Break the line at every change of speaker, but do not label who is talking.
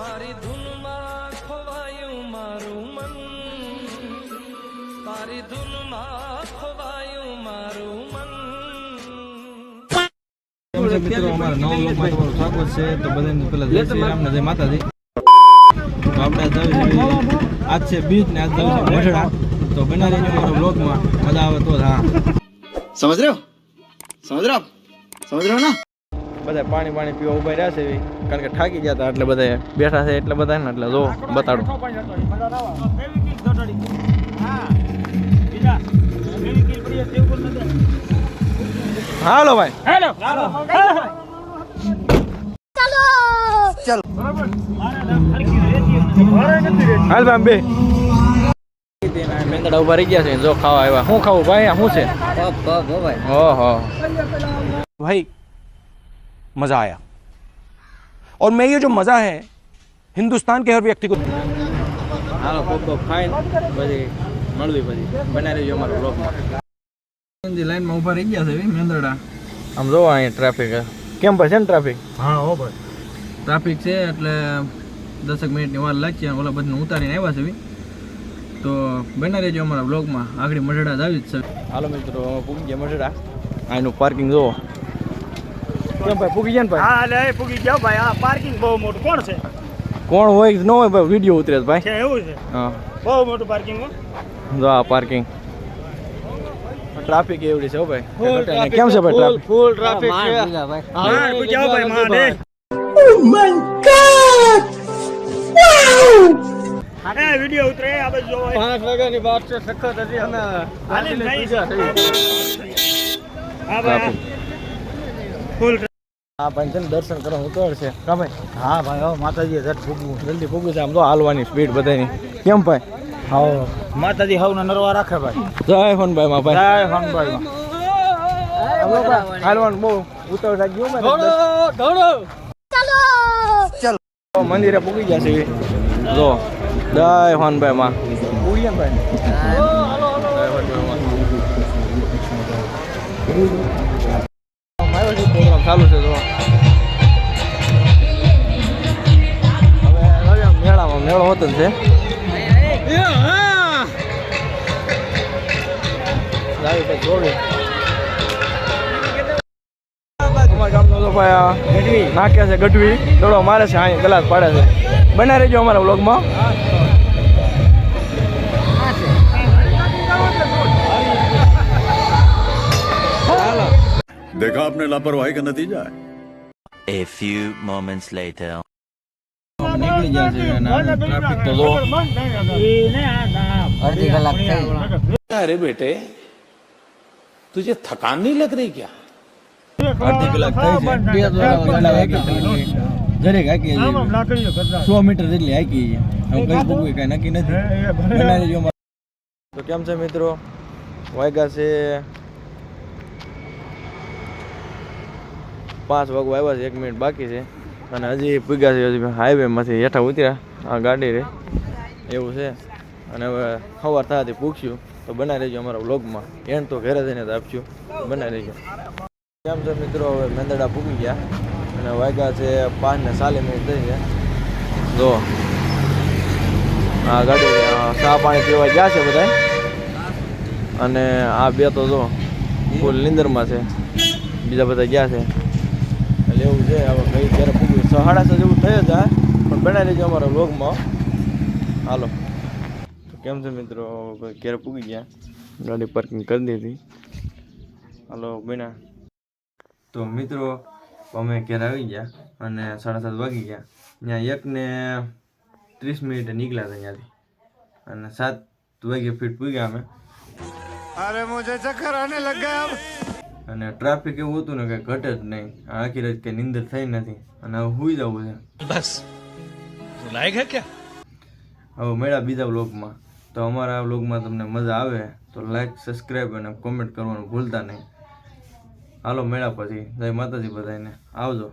તારી ધૂનમાં ખોવાયું મારું મન, તારી ધૂનમાં ખોવાયું મારું મન.
મિત્રો અમારા નવા બ્લોગમાં તમારું સ્વાગત છે. તો બધાને પહેલા જય શ્રી રામ ને જય માતાજી. આપણે આજ છે બીજ ને આજ જવું છે મઢડા. તો બના રહેજો અમારા બ્લોગમાં, મજા આવે તો. હા,
સમજ રહ્યો ના.
બધા પાણી પીવા ઉભા રહ્યા છે કારણ કે થાકી ગયા હતા એટલે બધા બેઠા છે એટલે બધા ને એટલે જો બતાડું. હાલો ભાઈ, હાલો હાલ ભાઈ બે મેંદડા ઉભા રહી ગયા છે. જો ખાવા આવ્યા. શું ખાવું ભાઈ? શું છે? ઓહો
भाई मजा आया और मैं ये जो मजा है हिंदुस्तान के हर व्यक्ति को.
હાલો કોકો ખાઈને પછી મળવી પછી બના રહેજો અમારા બ્લોગમાં. લાઈનમાં ઉભા રહી ગયા છે મેંદડા. આમ જોવો અહીંયા ટ્રાફિક કેમ ભાઈ છે ને ટ્રાફિક?
हाँ हो भाई
ટ્રાફિક છે એટલે 10 મિનિટની વાર લાગશે. ઓલા બધાને ઉતારીને આવ્યા છે તો બના રહેજો અમારા બ્લોગમાં. આગળ મઢડા જ આવી જ છે. હાલો મિત્રો પૂગી ગયા મઢડા. આનું પાર્કિંગ જોવો. કેમ ભાઈ પૂગી ગયા ને ભાઈ?
हाँ ले पूगी जाओ भाई. हाँ पार्किंग बहुत मोटું કોણ છે?
કોણ હોય કે ન હોય ભાઈ વિડીયો ઉતરે છે ભાઈ.
છે એવું છે?
હા
બહુ મોટું પાર્કિંગ હો.
જો આ પાર્કિંગ. ટ્રાફિક એવડી છે હો ભાઈ. કેમ છે ભાઈ ટ્રાફિક?
ફૂલ ટ્રાફિક છે. હા પૂગી જાઓ ભાઈ માં દે. અરે વિડિયો ઉતરે આ બાજુ જોવો.
5 વાગ્યાની વાત છે. સખત હતી અમે
હાલી થઈ. હા ભાઈ ફૂલ.
આ ભાઈ છે ને દર્શન કરવા ઉતર છે કા ભાઈ?
હા ભાઈ હો માતાજી જટ ફૂગવું.
જલ્દી પૂગી છે. આમ તો હાલવાની સ્પીડ બધાની. કેમ ભાઈ?
હા માતાજી હવને નરવા રાખે ભાઈ.
જય હોનભાઈ માં ભાઈ.
જય હનુભાઈ.
હાલવાનું બહુ ઉતર થઈ ગયું. ચાલો મંદિરે પૂગી ગયા છે. જો જય હોનભાઈ માં પૂગી ગયા ભાઈ. પ્રોગ્રામ ચાલુ છે. જો હવે મેળામાં મેળો હોતો જ છે. અમારા ગામનો તો ભાઈ નાખ્યા છે ગઢવી. દડો મારે છે. અહીં ગલાસ પાડે છે. બના રહેજો અમારા વ્લોગમાં.
देखा आपने लापरवाही का नतीजा है.
A few moments later.
નીકળી ગયા છે અને ટ્રાફિક તો જો
અડધી કલાક થઈ.
अरे बेटे तुझे थकान नहीं लग रही क्या?
અડધી કલાક થઈ છે. 2 ગાડા હાકી દરેક હાકી 100 મીટર જેટલી હાકી છે. હવે કઈ પૂગવી કઈ નક્કી નથી. બના રહેજો અમારા. તો કેમ છે મિત્રો? વાગ્યા છે 5 વાગવા આવ્યા છે. 1 મિનિટ બાકી છે અને હજી પૂગ્યા છે. હજી હાઈવેમાંથી હેઠા ઉતર્યા. આ ગાડી રે એવું છે. અને હવે સવાર થવાથી પૂછ્યું તો બના રહેજો અમારા વ્લોગમાં. એન્ડ તો ઘરે જઈને જ આપશું. બના રહેજો. કેમ છે મિત્રો? હવે મેંદડા પૂગી ગયા અને વાગ્યા છે 5:40 થઈ છે. જો આ ગાડી ચા પાણી પીવા ગયા છે બધા. અને આ બે તો જો ફૂલ નીંદરમાં છે. બીજા બધા ગયા છે એટલે એવું છે. હવે કઈ ક્યારે પૂગ્યું 6:30 જેવું થઈ જાય પણ બનાવી લેજો અમારા વ્લોગમાં. હાલો તો કેમ છે મિત્રો? ક્યારે પૂગી ગયા. ગાડી પાર્કિંગ કરી દીધી. હાલો બના. તો મિત્રો અમે ઘેર આવી ગયા અને 7:30 વાગી ગયા. ત્યાં 1:30 નીકળ્યા હતા ત્યાંથી અને 7 વાગે ફીટ પૂગ્યા અમે.
અરે મુझे ચક્કર આને લગ ગયા.
અને ટ્રાફિક એવું હતું ને કે ઘટે જ નહીં. આખી રાત કે નીંદર થઈ નથી અને હવે સુઈ જવું છે
બસ લાયક હે
હવે મળ્યા બીજા વ્લોગમાં. તો અમારા આ વ્લોગમાં તમને મજા આવે તો લાઈક સબસ્ક્રાઈબ અને કોમેન્ટ કરવાનું ભૂલતા નહીં. હાલો મળ્યા પછી. જય માતાજી બધાને. આવજો.